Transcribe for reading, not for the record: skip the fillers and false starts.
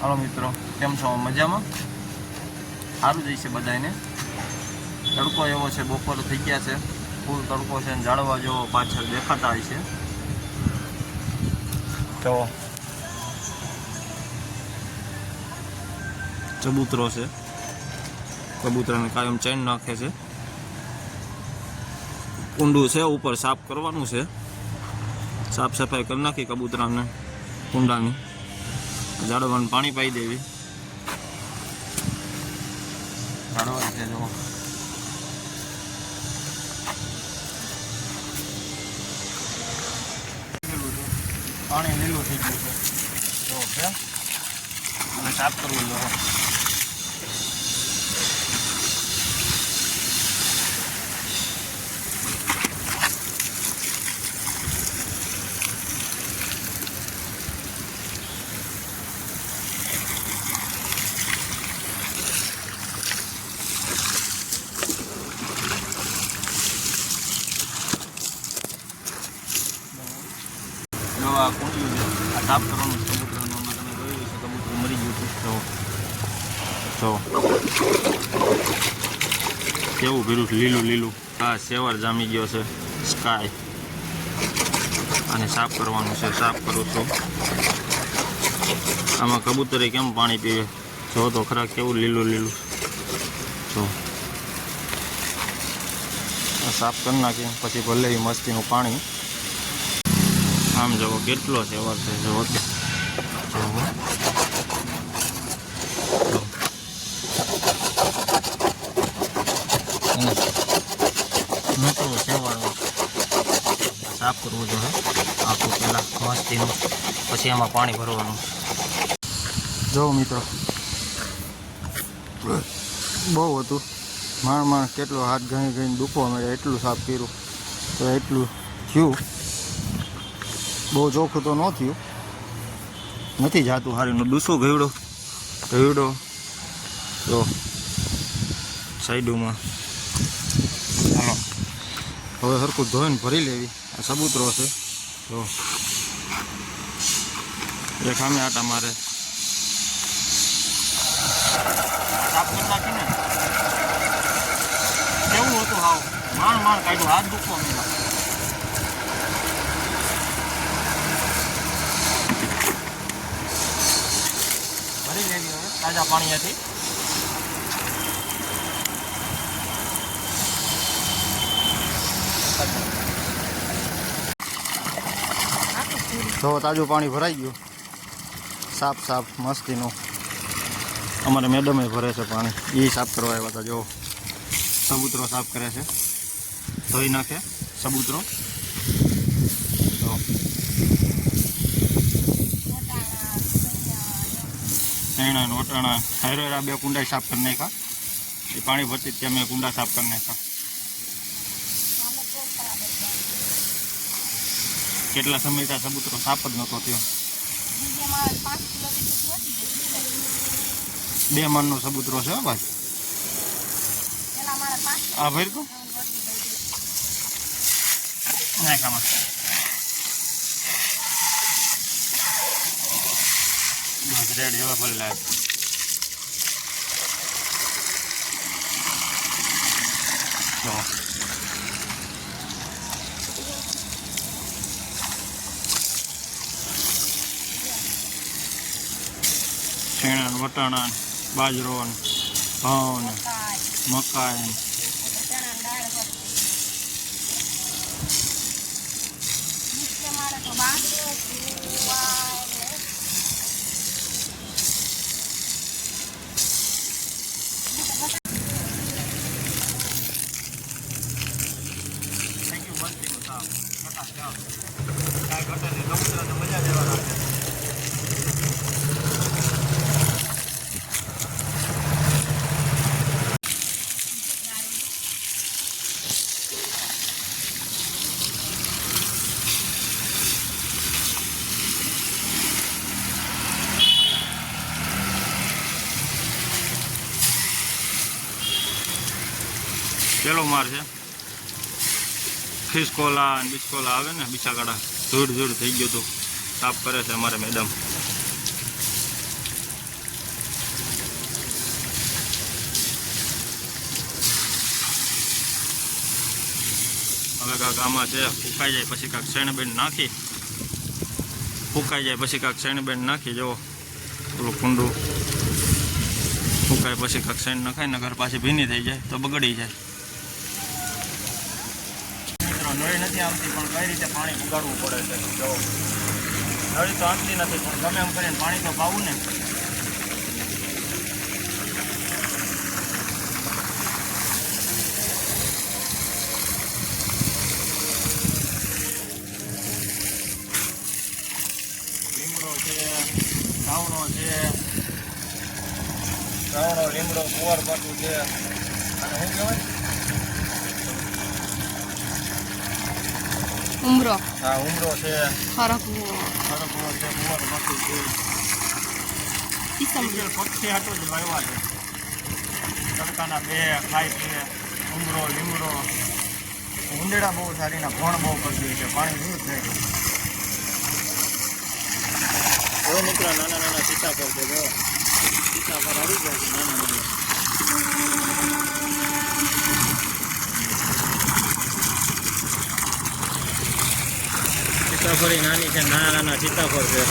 હાલો મિત્રો, કેમ છો? મજામાં? સારું જ છે બધાને. તડકો એવો છે, બપોર થઈ ગયા છે, ફૂલ તડકો છે ને ઝાડવા જેવો પાછળ દેખાતા હોય છે. તો કબૂતરો છે, કબૂતરાને કાયમ ચેન નાખે છે. કુંડું છે, ઉપર સાફ કરવાનું છે. સાફ સફાઈ કરી નાખી કબૂતરાને કુંડાની. ઝાડવાને પાણી પાઈ દેવી. ઝાડવા છે જો પાણી લીલું થઈ ગયું છે અને સાફ કરવું જોઈએ. આ કુંડ્યું છે, આ સાફ કરવાનું કબૂતરનું. તમે જોયું છે કબૂતર મરી ગયું છે. જો કેવું ભીરું લીલું લીલું. આ સેવર જામી ગયો છે, સ્કાય. આને સાફ કરવાનું છે. સાફ કરું છું. આમાં કબૂતરે કેમ પાણી પીવે જો તો ખરા, કેવું લીલું લીલું. જો સાફ કરી નાખીએ પછી ભલે મસ્તીનું પાણી. આમ જવો કેટલો સેવર છે, જવો મોટું સેવર સાફ કરવું જોઈએ આખું પહેલાં મસ્તીનું, પછી એમાં પાણી ભરવાનું. જો મિત્રો, બહુ હતું. માણ કેટલો હાથ ઘણી ઘણી દુખવા મળે એટલું સાફ કર્યું તો એટલું થયું. બહુ ચોખ્ખું તો ન થયું, નથી જાતું હારીનું. દૂસો ગયડો જો સાઈડોમાં. હાલો હવે સરખું ધોઈને ભરી લેવી. આ સબૂતરો છે તો એ સામે આટા મારે. સાફ કરી નાખીને કેવું હતું, હાવ માણ કાઢ્યું, હાથ દુખવા મળ્યા. ભરી લેવી હવે તાજા પાણીથી. તો તાજું પાણી ભરાઈ ગયું, સાફ મસ્તીનું. અમારે મેડમે ભરે છે પાણી, એ સાફ કરવા આવ્યા હતા. જો સબૂતરો સાફ કરે છે, ધોઈ નાખે સબૂતરો. તો શેણા વટાણા હારે બે કુંડા સાફ કરી નાખ્યા. એ પાણી ભરતી ત્યાં મેં કુંડા સાફ કરી નાખ્યા. કેટલા સમય ત્યાં સબૂતરો સાફ જ નહોતો થયો. 2 મણનો સબૂતરો છે ભાઈ. આ ભર તો નાખામાં રેડી હવે ભરી લાગે. શેણા વટાણા બાજરો ઘઉં મકાઈ. મજા લેવા રાખે. પેલો માર છે ખિસકોલા અને બિસ્કોલા આવે ને, બિછાગાડા ધૂળ થઈ ગયું હતું. સાફ કરે છે અમારે મેડમ. હવે કાંક આમાં છે ફૂંકાઈ જાય પછી કાંક શેણબેન નાખી ફૂંકાઈ જાય પછી કાંક શેણબેન નાખી જુઓ પેલું કુંડું ફૂંકાય પછી કાંક શેણ નખાય ને ઘર પાછી ભીની થઈ જાય તો બગડી જાય. નળી નથી આવતી પણ કઈ રીતે પાણી ઉગાડવું પડે છે જો નળી તો આવતી નથી પણ ગમે એમ કરીને પાણી તો પાવું ને. લીમડો છે ઘાવણો છે લીમડો કુંવર પાટું છે અને શું કહેવાય ઉમરો. હા ઉમરો છે હરકવો છે કુંવર પાટું છે પક્ષી હાટો જ લાવ્યા છે તડકાના બે ખાય છે ઉમરો લીમડો ઉંદેડા બહુ સારીના ભણ બહુ કરી છે પાણી દૂર થાય છે. હવે મિત્રો નાના નાના સીતાફળ છે જો સીતાફળ આવી ગયા છે નાના નાના સીતાફળી નાની છે નાના નાના સીતાફળ છે.